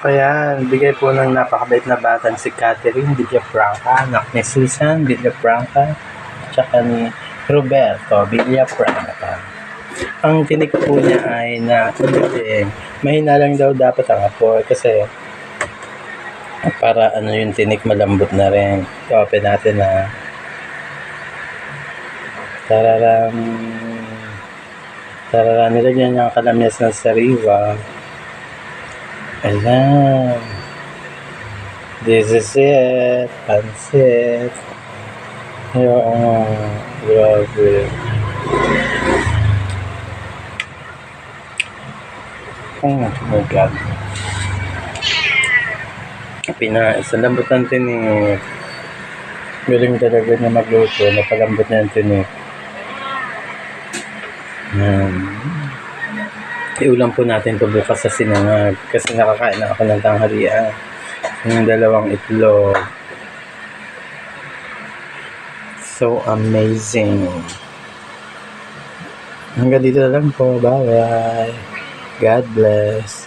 Ayan, bigay po ng napakabait na batang si Catherine Villafranca, anak ni Susan Villafranca, tsaka ni Roberto Villafranca. Ang tinik po niya ay na mahina lang daw dapat ang apoy kasi para ano yung tinik malambot na rin. I-open natin na tararam, nilagyan niya ang kalamyas ng sariwa. Ayan. This is it. Pansit. Yung, grabe. Oh my God. Pinais. Ang lambot ng tinik. Galing talaga niya magluto. Napalambot niya ang tinik. Iulam po natin ito bukas sa sinangag kasi nakakain na ako ng tanghalian. Yung 2 itlog. So amazing. Hanggang dito na lang po. Bye-bye. God bless.